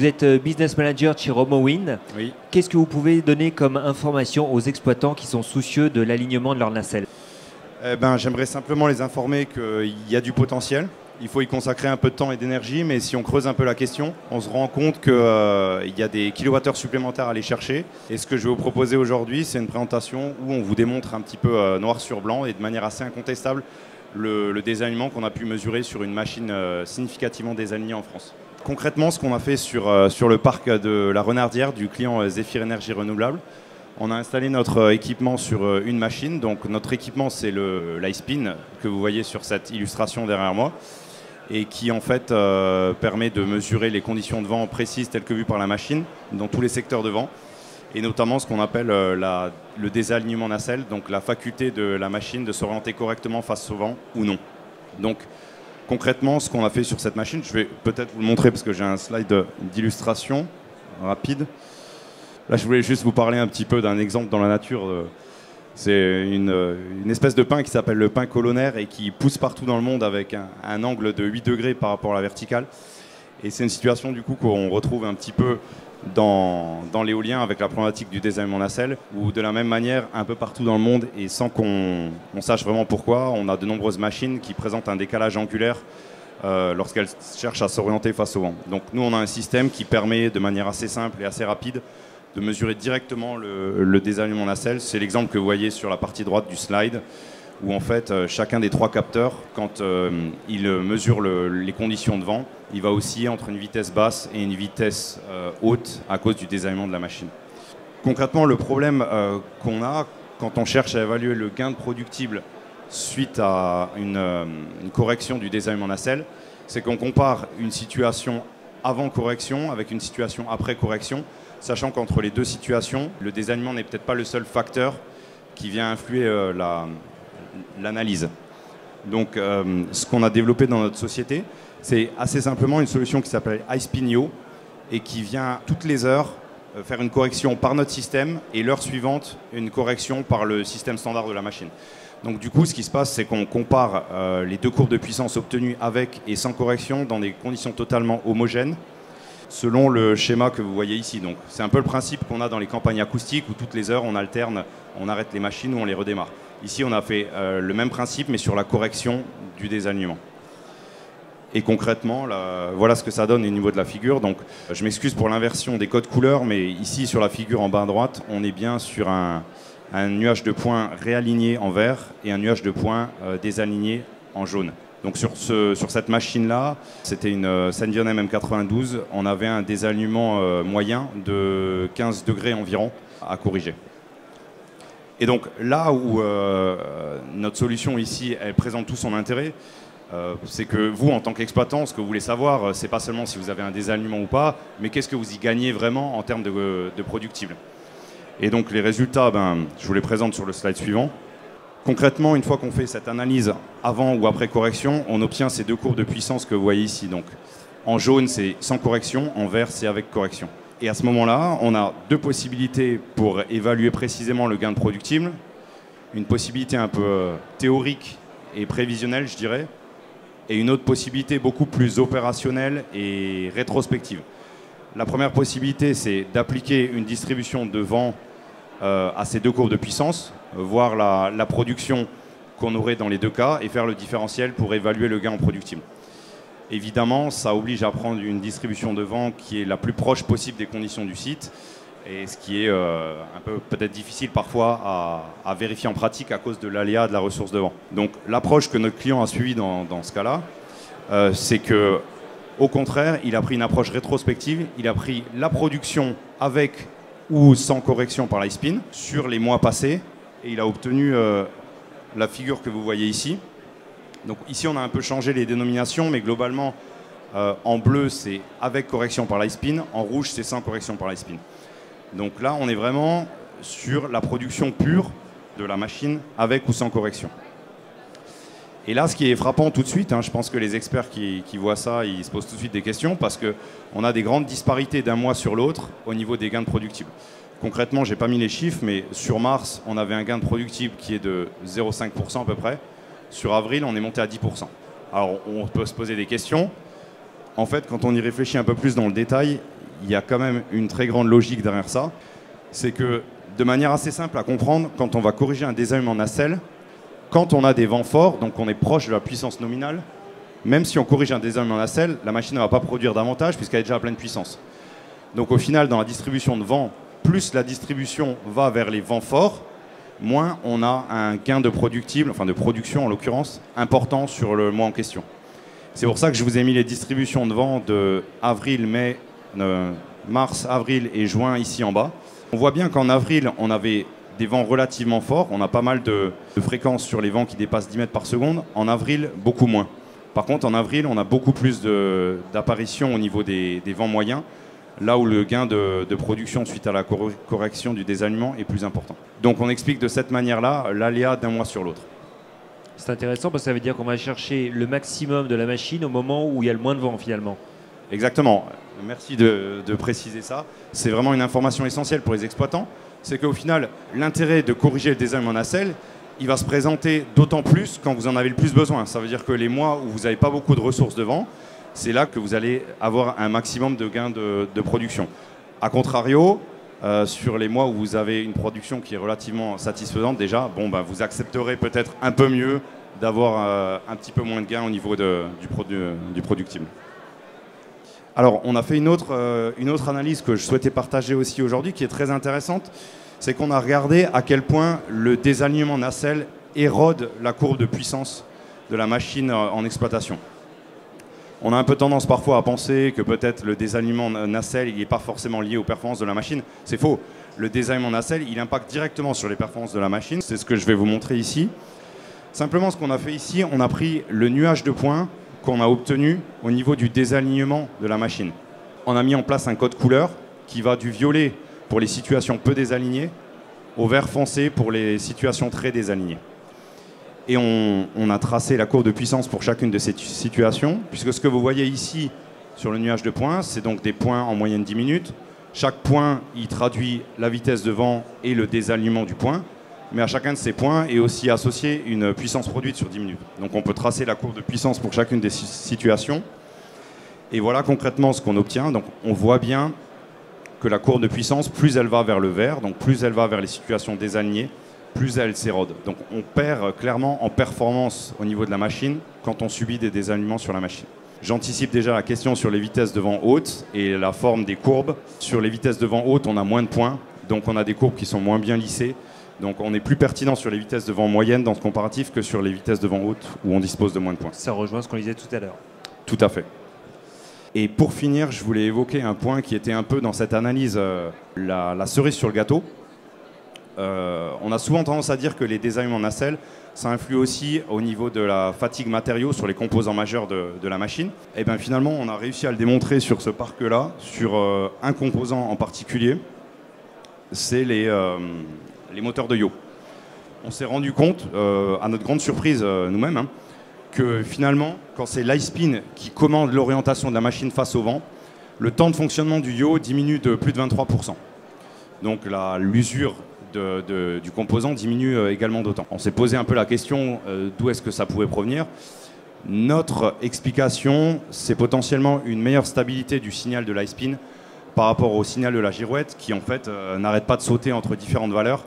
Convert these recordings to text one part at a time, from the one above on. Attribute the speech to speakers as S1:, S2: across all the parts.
S1: Vous êtes business manager chez Romowin.
S2: Oui.
S1: Qu'est-ce que vous pouvez donner comme information aux exploitants qui sont soucieux de l'alignement de leur nacelle?
S2: J'aimerais simplement les informer qu'il y a du potentiel. Il faut y consacrer un peu de temps et d'énergie, mais si on creuse un peu la question, on se rend compte qu'il y a des kilowattheures supplémentaires à aller chercher. Et ce que je vais vous proposer aujourd'hui, c'est une présentation où on vous démontre un petit peu noir sur blanc et de manière assez incontestable le désalignement qu'on a pu mesurer sur une machine significativement désalignée en France. Concrètement, ce qu'on a fait sur le parc de la Renardière du client Zephyr Énergie Renouvelable, on a installé notre équipement sur une machine. Donc notre équipement, c'est l'iSpin que vous voyez sur cette illustration derrière moi et qui en fait permet de mesurer les conditions de vent précises telles que vues par la machine dans tous les secteurs de vent et notamment ce qu'on appelle le désalignement nacelle, donc la faculté de la machine de s'orienter correctement face au vent ou non. Donc concrètement, ce qu'on a fait sur cette machine, je vais peut-être vous le montrer parce que j'ai un slide d'illustration rapide. Là, je voulais juste vous parler un petit peu d'un exemple dans la nature. C'est une espèce de pin qui s'appelle le pin colonnaire et qui pousse partout dans le monde avec un angle de 8 degrés par rapport à la verticale. Et c'est une situation du coup qu'on retrouve un petit peu dans l'éolien avec la problématique du désalignement nacelle, où de la même manière, un peu partout dans le monde, et sans qu'on sache vraiment pourquoi, on a de nombreuses machines qui présentent un décalage angulaire lorsqu'elles cherchent à s'orienter face au vent. Donc nous, on a un système qui permet de manière assez simple et assez rapide de mesurer directement le désalignement nacelle. C'est l'exemple que vous voyez sur la partie droite du slide, où en fait chacun des 3 capteurs, quand il mesure les conditions de vent, il va osciller entre une vitesse basse et une vitesse haute à cause du désalignement de la machine. Concrètement, le problème qu'on a quand on cherche à évaluer le gain de productible suite à une correction du désalignement nacelle, c'est qu'on compare une situation avant correction avec une situation après correction, sachant qu'entre les deux situations, le désalignement n'est peut-être pas le seul facteur qui vient influer l'analyse. Donc ce qu'on a développé dans notre société, c'est assez simplement une solution qui s'appelle iSpinio et qui vient toutes les heures faire une correction par notre système et l'heure suivante, une correction par le système standard de la machine. Donc du coup, ce qui se passe, c'est qu'on compare les 2 courbes de puissance obtenues avec et sans correction dans des conditions totalement homogènes, selon le schéma que vous voyez ici. Donc c'est un peu le principe qu'on a dans les campagnes acoustiques où toutes les heures on alterne, on arrête les machines ou on les redémarre. Ici on a fait le même principe mais sur la correction du désalignement. Et concrètement, voilà ce que ça donne au niveau de la figure. Donc je m'excuse pour l'inversion des codes couleurs, mais ici sur la figure en bas à droite, on est bien sur un nuage de points réaligné en vert et un nuage de points désaligné en jaune. Donc sur cette machine-là, c'était une Senvion MM92, on avait un désalignement moyen de 15 degrés environ à corriger. Et donc là où notre solution ici, elle présente tout son intérêt, c'est que vous, en tant qu'exploitant, ce que vous voulez savoir, c'est pas seulement si vous avez un désalignement ou pas, mais qu'est-ce que vous y gagnez vraiment en termes de productible. Et donc les résultats, je vous les présente sur le slide suivant. Concrètement, une fois qu'on fait cette analyse avant ou après correction, on obtient ces 2 courbes de puissance que vous voyez ici. Donc, en jaune, c'est sans correction, en vert, c'est avec correction. Et à ce moment-là, on a 2 possibilités pour évaluer précisément le gain de productible. Une possibilité un peu théorique et prévisionnelle, je dirais, et une autre possibilité beaucoup plus opérationnelle et rétrospective. La première possibilité, c'est d'appliquer une distribution de vent à ces 2 courbes de puissance, voir la production qu'on aurait dans les 2 cas et faire le différentiel pour évaluer le gain en productible. Évidemment, ça oblige à prendre une distribution de vent qui est la plus proche possible des conditions du site, et ce qui est un peu peut-être difficile parfois à vérifier en pratique à cause de l'aléa de la ressource de vent. Donc l'approche que notre client a suivie dans ce cas-là, c'est que, au contraire, il a pris une approche rétrospective, il a pris la production avec ou sans correction par l'iSpin sur les mois passés, et il a obtenu la figure que vous voyez ici. Donc ici on a un peu changé les dénominations, mais globalement en bleu c'est avec correction par l'iSpin, en rouge c'est sans correction par l'iSpin. Donc là on est vraiment sur la production pure de la machine avec ou sans correction. Et là ce qui est frappant tout de suite, je pense que les experts qui voient ça, ils se posent tout de suite des questions parce qu'on a des grandes disparités d'un mois sur l'autre au niveau des gains de productible. Concrètement, je n'ai pas mis les chiffres, mais sur mars, on avait un gain de productible qui est de 0,5% à peu près. Sur avril, on est monté à 10%. Alors, on peut se poser des questions. En fait, quand on y réfléchit un peu plus dans le détail, il y a quand même une très grande logique derrière ça. C'est que, de manière assez simple à comprendre, quand on va corriger un désalignement nacelle, quand on a des vents forts, donc on est proche de la puissance nominale, même si on corrige un désalignement nacelle, la machine ne va pas produire davantage puisqu'elle est déjà à pleine puissance. Donc au final, dans la distribution de vent, plus la distribution va vers les vents forts, moins on a un gain de productible, enfin de production en l'occurrence, important sur le mois en question. C'est pour ça que je vous ai mis les distributions de vent de avril, mai, mars, avril et juin ici en bas. On voit bien qu'en avril, on avait des vents relativement forts. On a pas mal de fréquences sur les vents qui dépassent 10 mètres par seconde. En avril, beaucoup moins. Par contre, en avril, on a beaucoup plus d'apparitions au niveau des vents moyens, là où le gain de production suite à la correction du désalignement est plus important. Donc on explique de cette manière-là l'aléa d'un mois sur l'autre.
S1: C'est intéressant parce que ça veut dire qu'on va chercher le maximum de la machine au moment où il y a le moins de vent finalement.
S2: Exactement. Merci de préciser ça. C'est vraiment une information essentielle pour les exploitants. C'est qu'au final, l'intérêt de corriger le désalignement nacelle, il va se présenter d'autant plus quand vous en avez le plus besoin. Ça veut dire que les mois où vous n'avez pas beaucoup de ressources de vent, c'est là que vous allez avoir un maximum de gains de production. A contrario, sur les mois où vous avez une production qui est relativement satisfaisante déjà, vous accepterez peut-être un peu mieux d'avoir un petit peu moins de gains au niveau du productible. Alors, on a fait une autre analyse que je souhaitais partager aussi aujourd'hui, qui est très intéressante. C'est qu'on a regardé à quel point le désalignement nacelle érode la courbe de puissance de la machine en exploitation. On a un peu tendance parfois à penser que peut-être le désalignement nacelle il n'est pas forcément lié aux performances de la machine. C'est faux. Le désalignement nacelle, il impacte directement sur les performances de la machine. C'est ce que je vais vous montrer ici. Simplement, ce qu'on a fait ici, on a pris le nuage de points qu'on a obtenu au niveau du désalignement de la machine. On a mis en place un code couleur qui va du violet pour les situations peu désalignées au vert foncé pour les situations très désalignées. Et on a tracé la courbe de puissance pour chacune de ces situations, puisque ce que vous voyez ici sur le nuage de points, c'est donc des points en moyenne 10 minutes. Chaque point, il traduit la vitesse de vent et le désalignement du point, mais à chacun de ces points est aussi associée une puissance produite sur 10 minutes. Donc on peut tracer la courbe de puissance pour chacune des situations. Et voilà concrètement ce qu'on obtient. Donc on voit bien que la courbe de puissance, plus elle va vers le vert, donc plus elle va vers les situations désalignées, plus elle s'érode. Donc on perd clairement en performance au niveau de la machine quand on subit des désalignements sur la machine. J'anticipe déjà la question sur les vitesses de vent hautes et la forme des courbes. Sur les vitesses de vent hautes, on a moins de points, donc on a des courbes qui sont moins bien lissées. Donc on est plus pertinent sur les vitesses de vent moyennes dans ce comparatif que sur les vitesses de vent hautes où on dispose de moins de points.
S1: Ça rejoint ce qu'on disait tout à l'heure.
S2: Tout à fait. Et pour finir, je voulais évoquer un point qui était un peu dans cette analyse, la cerise sur le gâteau. On a souvent tendance à dire que les désalignements nacelles, ça influe aussi au niveau de la fatigue matériaux sur les composants majeurs de la machine. Et bien finalement, on a réussi à le démontrer sur ce parc-là, sur un composant en particulier, c'est les moteurs de yaw. On s'est rendu compte, à notre grande surprise nous-mêmes, que finalement, quand c'est l'iSpin qui commande l'orientation de la machine face au vent, le temps de fonctionnement du yaw diminue de plus de 23%. Donc l'usure du composant diminue également d'autant. On s'est posé un peu la question d'où est-ce que ça pouvait provenir. Notre explication, c'est potentiellement une meilleure stabilité du signal de l'iSpin par rapport au signal de la girouette qui en fait n'arrête pas de sauter entre différentes valeurs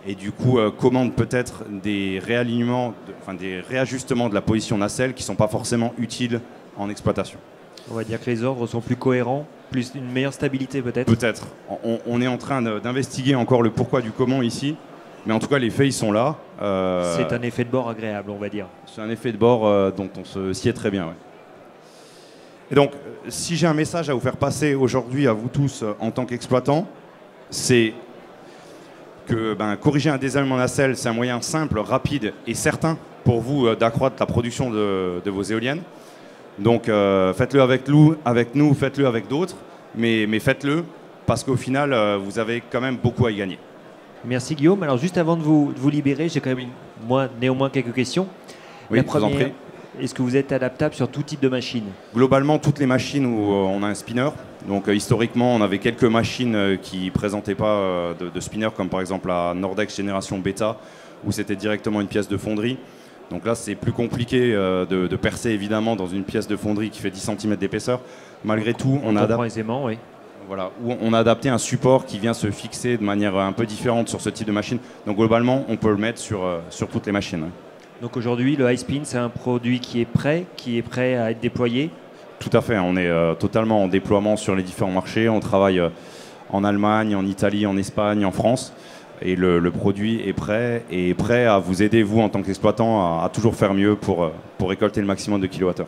S2: et du coup commande peut-être des réalignements, des réajustements de la position nacelle qui ne sont pas forcément utiles en exploitation.
S1: On va dire que les ordres sont plus cohérents, plus une meilleure stabilité peut-être.
S2: Peut-être. On est en train d'investiguer encore le pourquoi du comment ici, mais en tout cas les faits ils sont là.
S1: C'est un effet de bord agréable, on va dire.
S2: C'est un effet de bord dont on se sied très bien. Ouais. Et donc, si j'ai un message à vous faire passer aujourd'hui à vous tous en tant qu'exploitants, c'est que corriger un désalignement nacelle, c'est un moyen simple, rapide et certain pour vous d'accroître la production de vos éoliennes. Donc faites-le avec nous, faites-le avec d'autres, mais faites-le parce qu'au final, vous avez quand même beaucoup à y gagner.
S1: Merci Guillaume. Alors juste avant de vous libérer, j'ai quand même néanmoins quelques questions.
S2: Oui,
S1: la
S2: je vous en prie.
S1: Est-ce que vous êtes adaptable sur tout type de machine?
S2: Globalement, toutes les machines où on a un spinner. Donc historiquement, on avait quelques machines qui ne présentaient pas de spinner, comme par exemple la Nordex Génération Beta, où c'était directement une pièce de fonderie. Donc là, c'est plus compliqué de percer évidemment dans une pièce de fonderie qui fait 10 cm d'épaisseur. Malgré tout, on adapte.
S1: Aisément, oui.
S2: Voilà, où on a adapté un support qui vient se fixer de manière un peu différente sur ce type de machine. Donc globalement, on peut le mettre sur toutes les machines.
S1: Donc aujourd'hui, le High Spin, c'est un produit qui est prêt à être déployé?
S2: Tout à fait, on est totalement en déploiement sur les différents marchés. On travaille en Allemagne, en Italie, en Espagne, en France. Et le produit est prêt à vous aider, vous, en tant qu'exploitant, à toujours faire mieux pour récolter le maximum de kilowattheures.